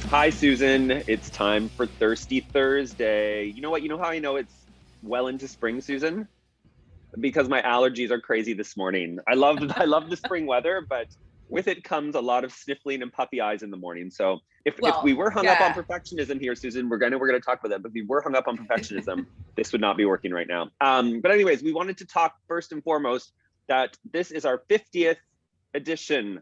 Hi, Susan. It's time for Thirsty Thursday. You know what? You know how I know it's well into spring, Susan? Because my allergies are crazy this morning. I love the spring weather, but with it comes a lot of sniffling and puffy eyes in the morning. So if we were hung up on perfectionism here, Susan, we're gonna talk about that. But if we were hung up on perfectionism, this would not be working right now. But anyways, we wanted to talk first and foremost that this is our 50th edition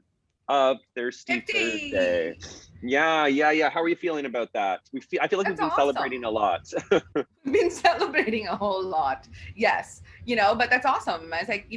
of Thirsty 50. Thursday. Yeah. How are you feeling about that? I feel like we've been celebrating a lot. We've been celebrating a whole lot. Yes. But that's awesome. I was like,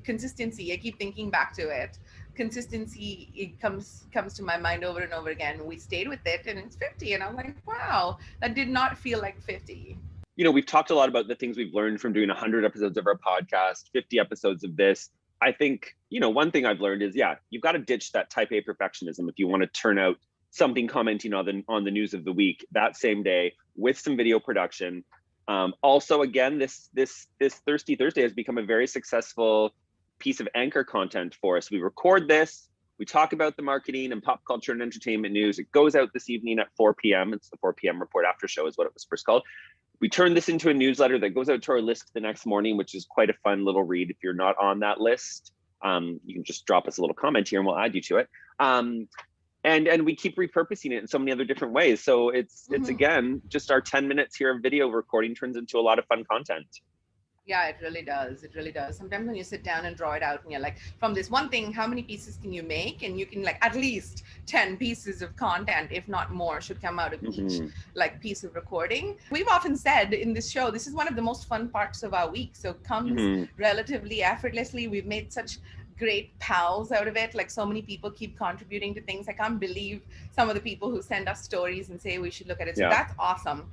consistency. I keep thinking back to it. Consistency, it comes to my mind over and over again. We stayed with it and it's 50. And I'm like, wow, that did not feel like 50. We've talked a lot about the things we've learned from doing 100 episodes of our podcast, 50 episodes of this. I think, one thing I've learned is, you've got to ditch that type A perfectionism if you want to turn out something commenting on the news of the week that same day with some video production. Also, again, this Thirsty Thursday has become a very successful piece of anchor content for us. We record this, we talk about the marketing and pop culture and entertainment news. It goes out this evening at 4 p.m. It's the 4 p.m. report after show is what it was first called. We turn this into a newsletter that goes out to our list the next morning, which is quite a fun little read. If you're not on that list, you can just drop us a little comment here and we'll add you to it. And we keep repurposing it in so many other different ways. So it's again, just our 10 minutes here of video recording turns into a lot of fun content. Yeah, it really does. It really does. Sometimes when you sit down and draw it out and you're like, from this one thing, how many pieces can you make? And you can at least 10 pieces of content, if not more, should come out of each piece of recording. We've often said in this show, this is one of the most fun parts of our week. So it comes relatively effortlessly. We've made such great pals out of it. So many people keep contributing to things. I can't believe some of the people who send us stories and say we should look at it. So that's awesome.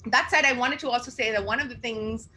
That said, I wanted to also say that one of the things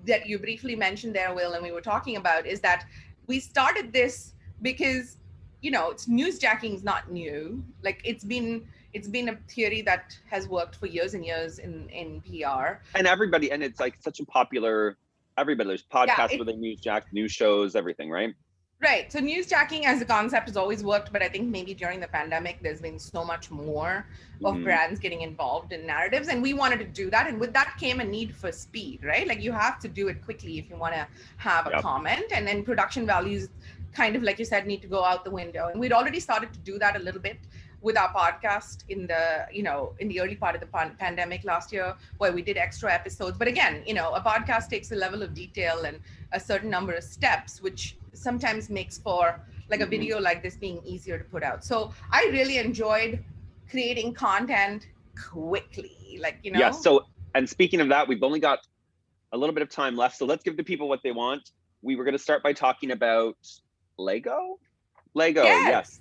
that you briefly mentioned there, Will, and we were talking about is that we started this because, it's newsjacking is not new. It's been a theory that has worked for years and years in PR. And everybody, and it's such a popular, there's podcasts where they newsjack, news shows, everything, right? Right. So newsjacking as a concept has always worked, but I think maybe during the pandemic, there's been so much more of brands getting involved in narratives. And we wanted to do that. And with that came a need for speed, right? You have to do it quickly if you want to have a comment. And then production values kind of, like you said, need to go out the window. And we'd already started to do that a little bit with our podcast in the early part of the pandemic last year, where we did extra episodes. But again, a podcast takes a level of detail and a certain number of steps, which sometimes makes for a video like this being easier to put out. So I really enjoyed creating content quickly, Yeah. So, and speaking of that, we've only got a little bit of time left. So let's give the people what they want. We were going to start by talking about Lego. Yes.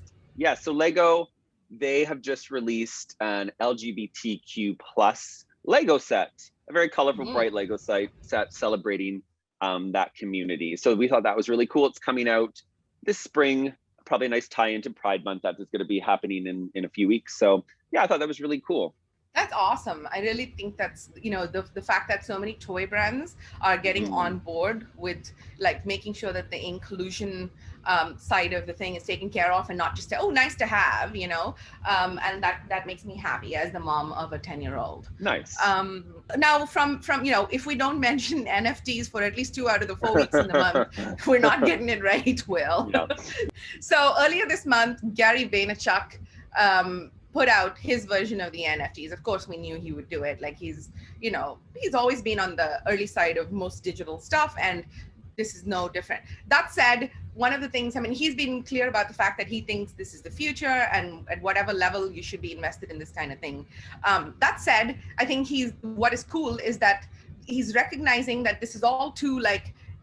So Lego, they have just released an LGBTQ plus Lego set, a very colorful, bright Lego set celebrating that community. So we thought that was really cool. It's coming out this spring, probably a nice tie into Pride Month that is going to be happening in a few weeks. So yeah, I thought that was really cool. That's awesome. I really think that's, the fact that so many toy brands are getting on board with making sure that the inclusion side of the thing is taken care of and not just, nice to have, and that makes me happy as the mom of a 10-year-old. Nice. Now from, if we don't mention NFTs for at least 2 out of the 4 weeks in the month, we're not getting it right, Will. No. So earlier this month, Gary Vaynerchuk put out his version of the NFTs. Of course, we knew he would do it. He's always been on the early side of most digital stuff, and this is no different. That said, one of the things, he's been clear about the fact that he thinks this is the future, and at whatever level you should be invested in this kind of thing. That said, I think what is cool is that he's recognizing that this is all too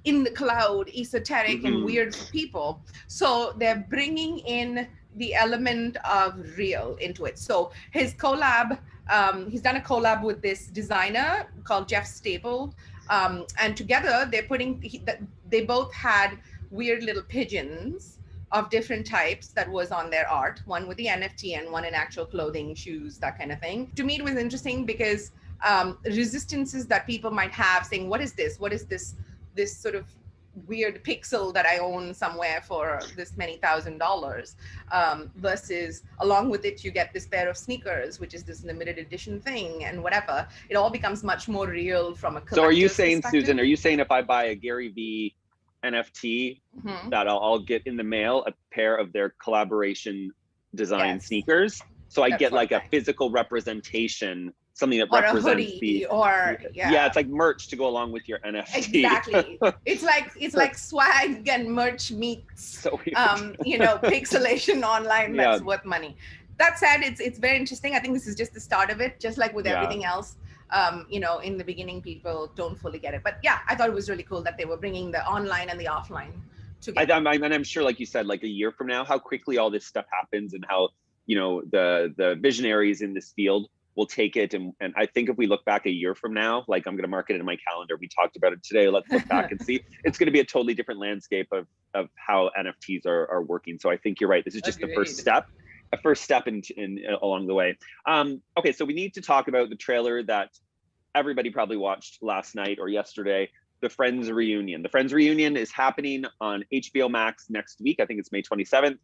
in the cloud, esoteric and weird for people. So they're bringing in the element of real into it. So his collab, he's done a collab with this designer called Jeff Staple. And together they both had weird little pigeons of different types that was on their art, one with the NFT and one in actual clothing, shoes, that kind of thing. To me, it was interesting because resistances that people might have saying, what is this? What is this sort of weird pixel that I own somewhere for this many $1,000, versus along with it, you get this pair of sneakers, which is this limited edition thing and whatever. It all becomes much more real from a collector's So are you saying, perspective. Susan, are you saying if I buy a Gary Vee NFT that I'll get in the mail a pair of their collaboration design sneakers? So I get like a physical representation, something that represents a hoodie the, or it's like merch to go along with your NFT. Exactly. it's like swag and merch meets so pixelation online that's worth money. That said, it's very interesting. I think this is just the start of it, just like with everything else. In the beginning, people don't fully get it, but I thought it was really cool that they were bringing the online and the offline together. I'm sure, like you said, like a year from now, how quickly all this stuff happens, and how the visionaries in this field will take it. And I think if we look back a year from now, like I'm going to mark it in my calendar. We talked about it today. Let's look back and see. It's going to be a totally different landscape of how NFTs are working. So I think you're right. This is just the first step. A first step in along the way. Okay, so we need to talk about the trailer that everybody probably watched last night or yesterday, the Friends reunion. The Friends reunion is happening on HBO Max next week. I think it's May 27th.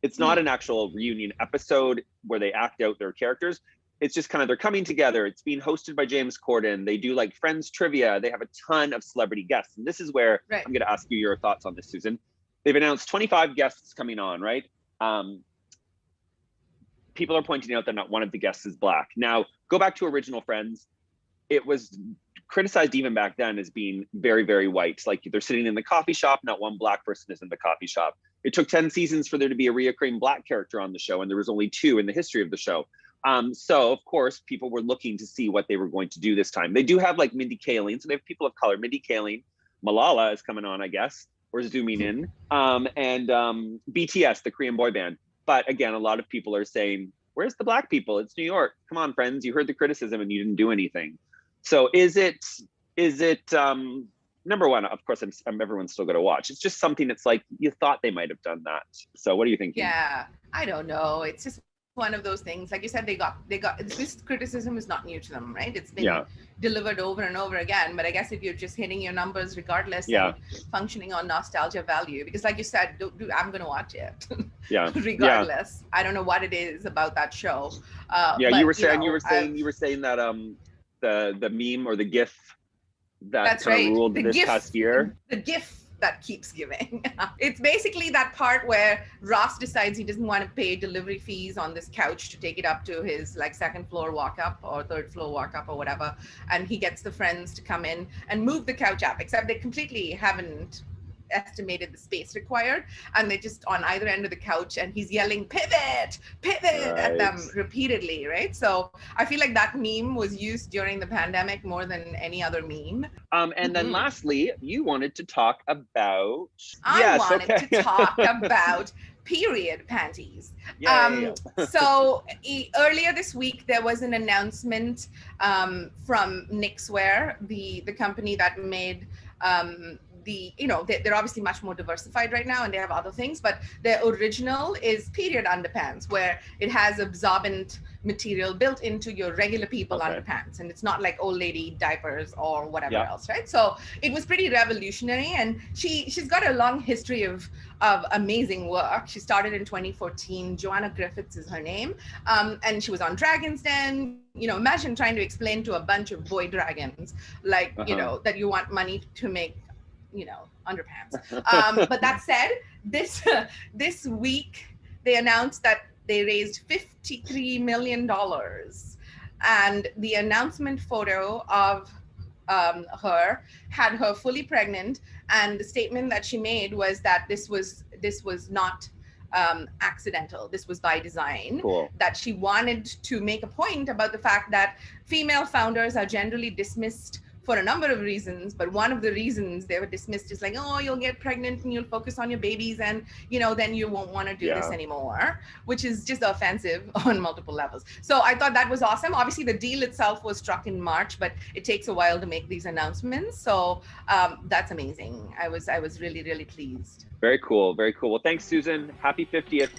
It's not an actual reunion episode where they act out their characters. It's just kind of, they're coming together. It's being hosted by James Corden. They do like Friends trivia. They have a ton of celebrity guests. And this is where I'm going to ask you your thoughts on this, Susan. They've announced 25 guests coming on, right? People are pointing out that not one of the guests is Black. Now, go back to original Friends. It was criticized even back then as being very, very white. Like they're sitting in the coffee shop, not one Black person is in the coffee shop. It took 10 seasons for there to be a reoccurring Black character on the show, and there was only 2 in the history of the show. So of course, people were looking to see what they were going to do this time. They do have like Mindy Kaling, so they have people of color. Mindy Kaling, Malala is coming on, I guess, or zooming in, and BTS, the Korean boy band. But again, a lot of people are saying, where's the Black people? It's New York. Come on, Friends. You heard the criticism and you didn't do anything. So is it number one, of course, everyone's still going to watch. It's just something that's like, you thought they might have done that. So what are you thinking? Yeah, I don't know. It's just one of those things. Like you said, they got this criticism is not new to them, right? It's been delivered over and over again. But I guess if you're just hitting your numbers regardless and functioning on nostalgia value, because like you said, I'm going to watch it. Regardless. I don't know what it is about that show. But, you were saying that the meme or the GIF that kind of ruled this past year. The GIF that keeps giving. It's basically that part where Ross decides he doesn't want to pay delivery fees on this couch to take it up to his like 2nd floor walk up or 3rd floor walk up or whatever. And he gets the friends to come in and move the couch up, except they completely haven't estimated the space required, and they just on either end of the couch, and he's yelling pivot at them repeatedly, right? So I feel like that meme was used during the pandemic more than any other meme. And then lastly, you wanted to talk about I wanted to talk about period panties. So earlier this week there was an announcement from Knixwear, the company that made they're obviously much more diversified right now and they have other things, but their original is period underpants, where it has absorbent material built into your regular people underpants, and it's not like old lady diapers or whatever else, right? So it was pretty revolutionary, and she's got a long history of amazing work. She started in 2014. Joanna Griffith is her name, and she was on Dragon's Den. Imagine trying to explain to a bunch of boy dragons like that you want money to make underpants. But that said, this week they announced that they raised $53 million, and the announcement photo of her had her fully pregnant, and the statement that she made was that this was not accidental. This was by design. Cool. That she wanted to make a point about the fact that female founders are generally dismissed for a number of reasons, but one of the reasons they were dismissed is like, oh, you'll get pregnant and you'll focus on your babies, and then you won't want to do this anymore, which is just offensive on multiple levels. So I thought that was awesome. Obviously the deal itself was struck in March, but it takes a while to make these announcements. So that's amazing. I was really, really pleased. Very cool. Very cool. Well, thanks, Susan. Happy 50th.